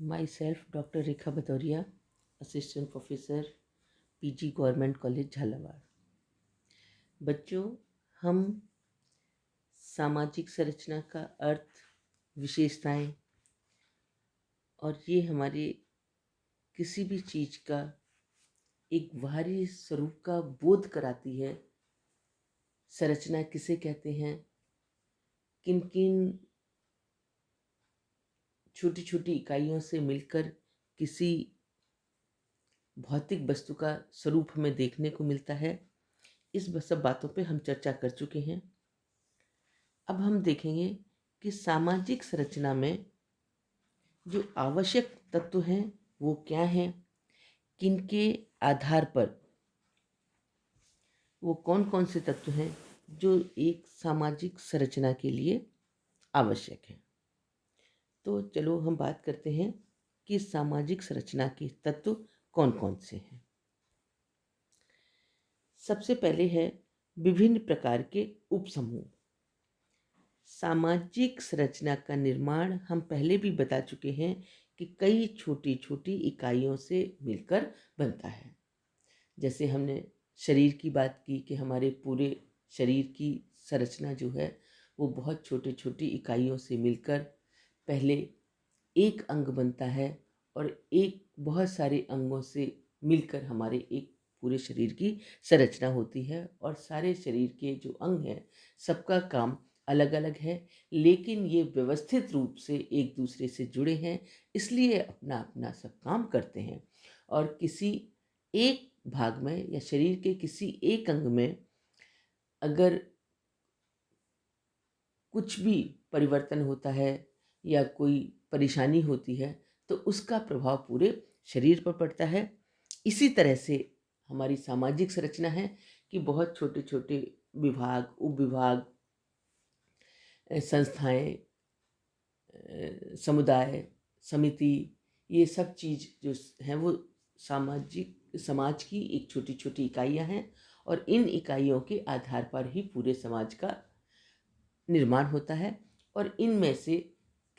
My self doctor Rekha Bhadauria, assistant professor, PG government college Jhalawar. बच्चों, हम सामाजिक संरचना का अर्थ, विशेषताएं और ये हमारे किसी भी चीज़ का एक बाहरी स्वरूप का बोध कराती है। संरचना किसे कहते हैं, किन किन छोटी छोटी इकाइयों से मिलकर किसी भौतिक वस्तु का स्वरूप हमें देखने को मिलता है, इस सब बातों पे हम चर्चा कर चुके हैं। अब हम देखेंगे कि सामाजिक संरचना में जो आवश्यक तत्व हैं वो क्या हैं, किनके आधार पर वो कौन कौन से तत्व हैं जो एक सामाजिक संरचना के लिए आवश्यक हैं। तो चलो हम बात करते हैं कि सामाजिक संरचना के तत्व कौन कौन से हैं। सबसे पहले है विभिन्न प्रकार के उपसमूह। सामाजिक संरचना का निर्माण हम पहले भी बता चुके हैं कि कई छोटी छोटी इकाइयों से मिलकर बनता है। जैसे हमने शरीर की बात की कि हमारे पूरे शरीर की संरचना जो है वो बहुत छोटी छोटी इकाइयों से मिलकर पहले एक अंग बनता है और एक बहुत सारे अंगों से मिलकर हमारे एक पूरे शरीर की संरचना होती है। और सारे शरीर के जो अंग हैं सबका काम अलग अलग है, लेकिन ये व्यवस्थित रूप से एक दूसरे से जुड़े हैं, इसलिए अपना अपना सब काम करते हैं। और किसी एक भाग में या शरीर के किसी एक अंग में अगर कुछ भी परिवर्तन होता है या कोई परेशानी होती है तो उसका प्रभाव पूरे शरीर पर पड़ता है। इसी तरह से हमारी सामाजिक संरचना है कि बहुत छोटे छोटे विभाग, उपविभाग, संस्थाएं, समुदाय, समिति, ये सब चीज़ जो हैं वो समाज की एक छोटी छोटी इकाइयां हैं। और इन इकाइयों के आधार पर ही पूरे समाज का निर्माण होता है। और इनमें से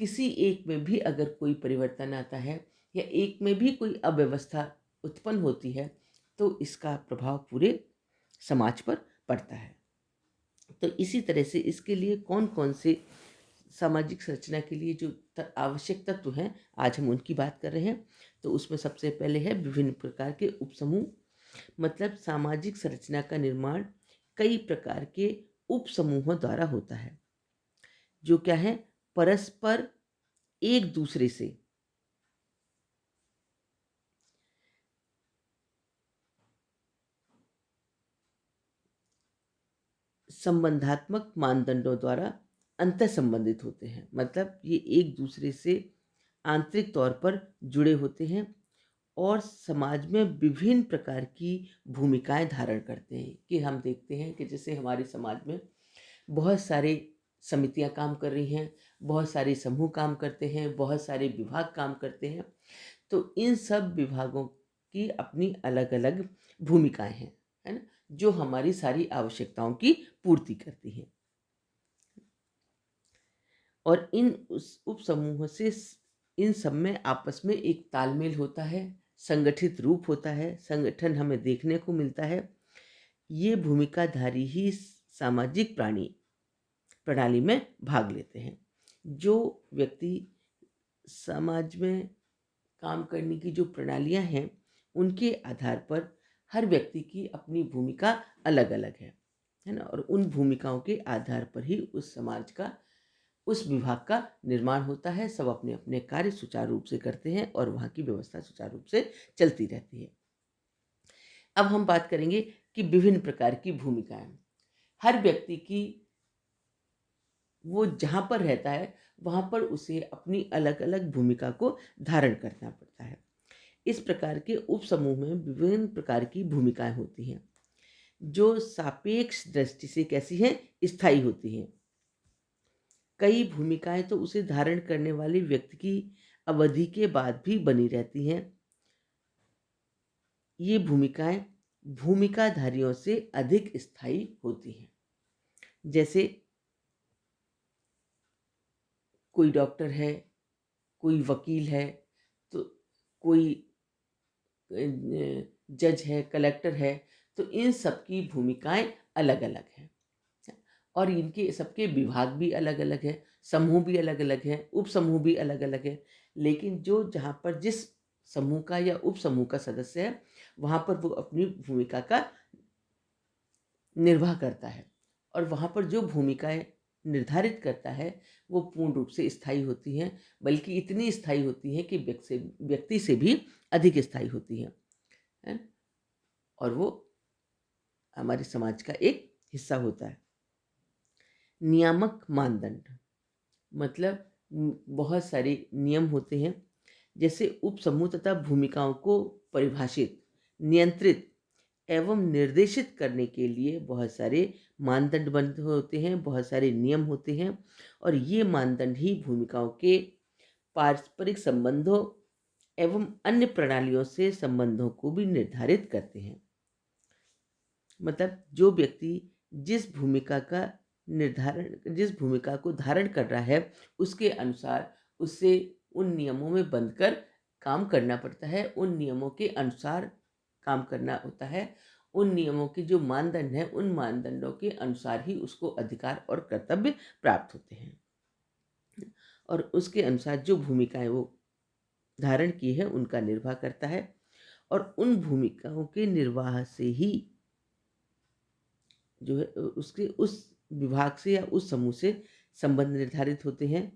किसी एक में भी अगर कोई परिवर्तन आता है या एक में भी कोई अव्यवस्था उत्पन्न होती है तो इसका प्रभाव पूरे समाज पर पड़ता है। तो इसी तरह से इसके लिए कौन कौन से सामाजिक संरचना के लिए जो आवश्यक तत्व हैं आज हम उनकी बात कर रहे हैं। तो उसमें सबसे पहले है विभिन्न प्रकार के उपसमूह। मतलब सामाजिक संरचना का निर्माण कई प्रकार के उपसमूहों द्वारा होता है, जो क्या है, परस्पर एक दूसरे से संबंधात्मक मानदंडों द्वारा अंतर संबंधित होते हैं। मतलब ये एक दूसरे से आंतरिक तौर पर जुड़े होते हैं और समाज में विभिन्न प्रकार की भूमिकाएं धारण करते हैं। कि हम देखते हैं कि जैसे हमारे समाज में बहुत सारे समितियां काम कर रही हैं, बहुत सारे समूह काम करते हैं, बहुत सारे विभाग काम करते हैं। तो इन सब विभागों की अपनी अलग अलग भूमिकाएं हैं, है ना, जो हमारी सारी आवश्यकताओं की पूर्ति करती हैं। और इन उस उप समूहों से इन सब में आपस में एक तालमेल होता है, संगठित रूप होता है, संगठन हमें देखने को मिलता है। ये भूमिकाधारी ही सामाजिक प्रणाली में भाग लेते हैं। जो व्यक्ति समाज में काम करने की जो प्रणालियां हैं उनके आधार पर हर व्यक्ति की अपनी भूमिका अलग अलग है ना। और उन भूमिकाओं के आधार पर ही उस समाज का, उस विभाग का निर्माण होता है। सब अपने अपने कार्य सुचारू रूप से करते हैं और वहाँ की व्यवस्था सुचारू रूप से चलती रहती है। अब हम बात करेंगे कि विभिन्न प्रकार की भूमिकाएं। हर व्यक्ति की, वो जहाँ पर रहता है वहाँ पर उसे अपनी अलग अलग भूमिका को धारण करना पड़ता है। इस प्रकार के उप समूह में विभिन्न प्रकार की भूमिकाएं होती हैं जो सापेक्ष दृष्टि से कैसी हैं, स्थायी होती हैं। कई भूमिकाएं तो उसे धारण करने वाले व्यक्ति की अवधि के बाद भी बनी रहती हैं। ये भूमिकाएं भूमिकाधारियों से अधिक स्थायी होती हैं। जैसे कोई डॉक्टर है, कोई वकील है, तो कोई जज है, कलेक्टर है, तो इन सब की भूमिकाएं अलग अलग हैं और इनके सबके विभाग भी अलग अलग हैं, समूह भी अलग अलग हैं, उप समूह भी अलग अलग हैं। लेकिन जो जहाँ पर जिस समूह का या उप समूह का सदस्य है, वहाँ पर वो अपनी भूमिका का निर्वाह करता है और वहाँ पर जो भूमिकाएं निर्धारित करता है वो पूर्ण रूप से स्थायी होती हैं, बल्कि इतनी स्थायी होती हैं कि व्यक्ति से भी अधिक स्थायी होती हैं, है ना? और वो हमारे समाज का एक हिस्सा होता है। नियामक मानदंड मतलब बहुत सारे नियम होते हैं, जैसे उप समूह तथा भूमिकाओं को परिभाषित, नियंत्रित एवं निर्देशित करने के लिए बहुत सारे मानदंड बंद होते हैं, बहुत सारे नियम होते हैं और ये मानदंड ही भूमिकाओं के पारस्परिक संबंधों एवं अन्य प्रणालियों से संबंधों को भी निर्धारित करते हैं। मतलब जो व्यक्ति जिस भूमिका को धारण कर रहा है, उसके अनुसार उसे उन नियमों में बंधकर काम करना पड़ता है, उन नियमों के अनुसार काम करना होता है, उन नियमों के जो मानदंड हैं, उन मानदंडों के अनुसार ही उसको अधिकार और कर्तव्य प्राप्त होते हैं और उसके अनुसार जो भूमिकाएं वो धारण की है उनका निर्वाह करता है और उन भूमिकाओं के निर्वाह से ही जो है उसके उस विभाग से या उस समूह से संबंध निर्धारित होते हैं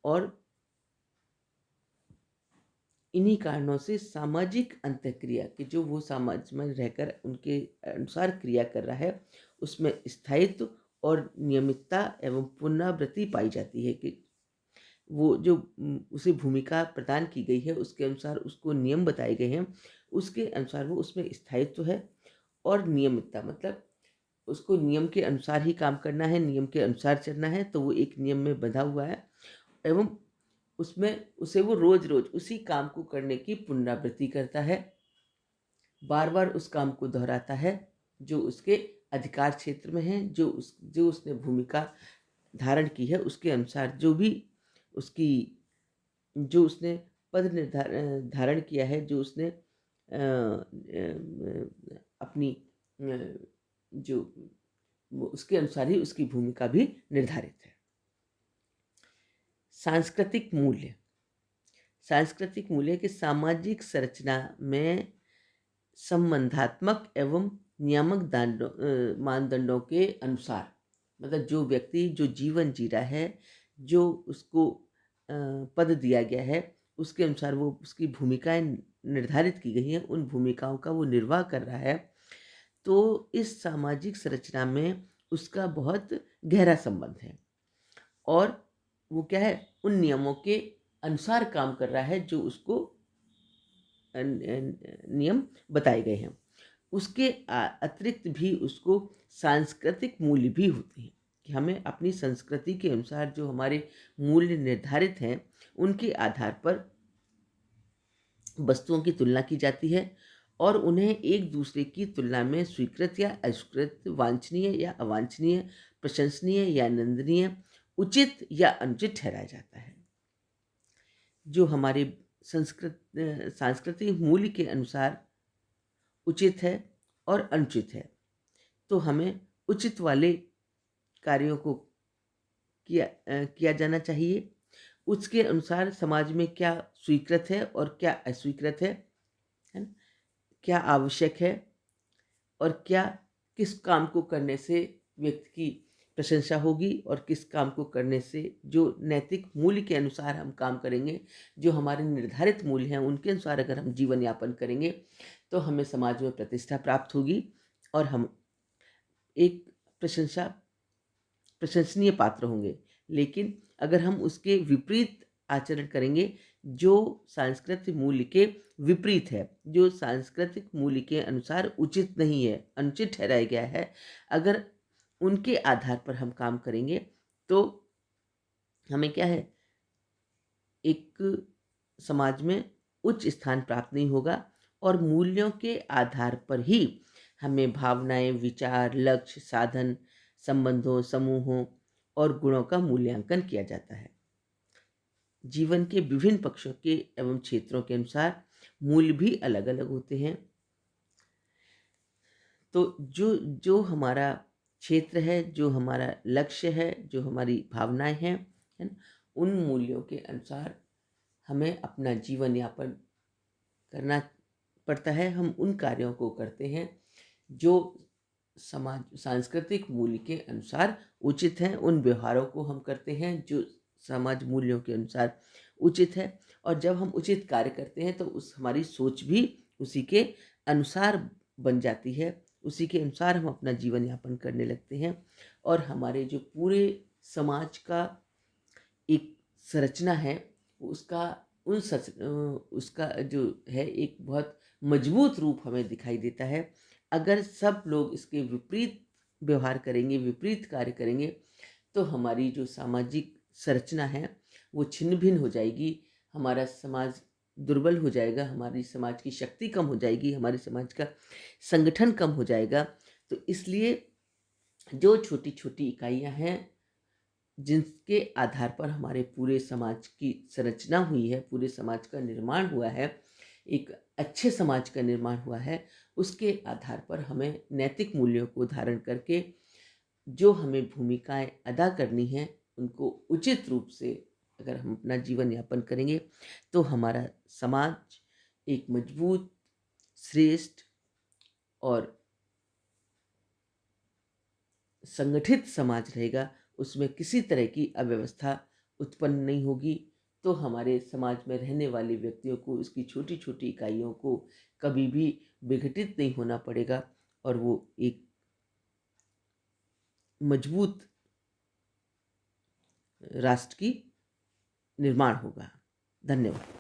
और इन्हीं कारणों से सामाजिक अंतःक्रिया कि जो वो समाज में रहकर उनके अनुसार क्रिया कर रहा है, उसमें स्थायित्व और नियमितता एवं पुनरावृत्ति पाई जाती है कि वो जो उसे भूमिका प्रदान की गई है, उसके अनुसार उसको नियम बताए गए हैं, उसके अनुसार वो उसमें स्थायित्व है और नियमितता मतलब उसको नियम के अनुसार ही काम करना है, नियम के अनुसार चलना है, तो वो एक नियम में बंधा हुआ है एवं उसमें उसे वो रोज-रोज उसी काम को करने की पुनरावृत्ति करता है, बार-बार उस काम को दोहराता है, जो उसके अधिकार क्षेत्र में है, जो उसने भूमिका धारण की है, उसके अनुसार उसकी जो उसने धारण किया है, जो उसने अपनी जो उसके अनुसार ही उसकी भूमिका भी निर्धारित है। सांस्कृतिक मूल्य सांस्कृतिक मूल्य की सामाजिक संरचना में संबंधात्मक एवं नियामक मानदंडों के अनुसार मतलब जो व्यक्ति जो जीवन जी रहा है, जो उसको पद दिया गया है, उसके अनुसार वो उसकी भूमिकाएं निर्धारित की गई हैं, उन भूमिकाओं का वो निर्वाह कर रहा है, तो इस सामाजिक संरचना में उसका बहुत गहरा संबंध है और वो क्या है उन नियमों के अनुसार काम कर रहा है जो उसको नियम बताए गए हैं। उसके अतिरिक्त भी उसको सांस्कृतिक मूल्य भी होते हैं कि हमें अपनी संस्कृति के अनुसार जो हमारे मूल्य निर्धारित हैं, उनके आधार पर वस्तुओं की तुलना की जाती है और उन्हें एक दूसरे की तुलना में स्वीकृत या अस्वीकृत, वांछनीय या अवांछनीय, प्रशंसनीय या निंदनीय, उचित या अनुचित ठहराया जाता है। जो हमारे सांस्कृतिक मूल्य के अनुसार उचित है और अनुचित है, तो हमें उचित वाले कार्यों को किया जाना चाहिए। उसके अनुसार समाज में क्या स्वीकृत है और क्या अस्वीकृत है ना? क्या आवश्यक है और क्या किस काम को करने से व्यक्ति की प्रशंसा होगी और किस काम को करने से जो नैतिक मूल्य के अनुसार हम काम करेंगे, जो हमारे निर्धारित मूल्य हैं उनके अनुसार अगर हम जीवन यापन करेंगे, तो हमें समाज में प्रतिष्ठा प्राप्त होगी और हम एक प्रशंसनीय पात्र होंगे। लेकिन अगर हम उसके विपरीत आचरण करेंगे, जो सांस्कृतिक मूल्य के विपरीत है, जो सांस्कृतिक मूल्य के अनुसार उचित नहीं है, अनुचित ठहराया गया है, अगर उनके आधार पर हम काम करेंगे, तो हमें क्या है, एक समाज में उच्च स्थान प्राप्त नहीं होगा और मूल्यों के आधार पर ही हमें भावनाएं, विचार, लक्ष्य, साधन, संबंधों, समूहों और गुणों का मूल्यांकन किया जाता है। जीवन के विभिन्न पक्षों के एवं क्षेत्रों के अनुसार मूल्य भी अलग अलग होते हैं। तो जो जो हमारा क्षेत्र है, जो हमारा लक्ष्य है, जो हमारी भावनाएं हैं, है ना, उन मूल्यों के अनुसार हमें अपना जीवन यापन करना पड़ता है। हम उन कार्यों को करते हैं जो समाज सांस्कृतिक मूल्य के अनुसार उचित हैं। उन व्यवहारों को हम करते हैं जो समाज मूल्यों के अनुसार उचित है। और जब हम उचित कार्य करते हैं तो उस हमारी सोच भी उसी के अनुसार बन जाती है। उसी के अनुसार हम अपना जीवन यापन करने लगते हैं और हमारे जो पूरे समाज का एक संरचना है, उसका उसका जो है एक बहुत मजबूत रूप हमें दिखाई देता है। अगर सब लोग इसके विपरीत व्यवहार करेंगे, विपरीत कार्य करेंगे, तो हमारी जो सामाजिक संरचना है वो छिन्न भिन्न हो जाएगी। हमारा समाज दुर्बल हो जाएगा, हमारी समाज की शक्ति कम हो जाएगी, हमारे समाज का संगठन कम हो जाएगा। तो इसलिए जो छोटी छोटी इकाइयाँ हैं, जिनके आधार पर हमारे पूरे समाज की संरचना हुई है, पूरे समाज का निर्माण हुआ है, एक अच्छे समाज का निर्माण हुआ है, उसके आधार पर हमें नैतिक मूल्यों को धारण करके जो हमें भूमिकाएं अदा करनी हैं, उनको उचित रूप से अगर हम अपना जीवन यापन करेंगे तो हमारा समाज एक मजबूत, श्रेष्ठ और संगठित समाज रहेगा। उसमें किसी तरह की अव्यवस्था उत्पन्न नहीं होगी। तो हमारे समाज में रहने वाले व्यक्तियों को इसकी छोटी छोटी इकाइयों को कभी भी विघटित नहीं होना पड़ेगा और वो एक मजबूत राष्ट्र की निर्माण होगा। धन्यवाद।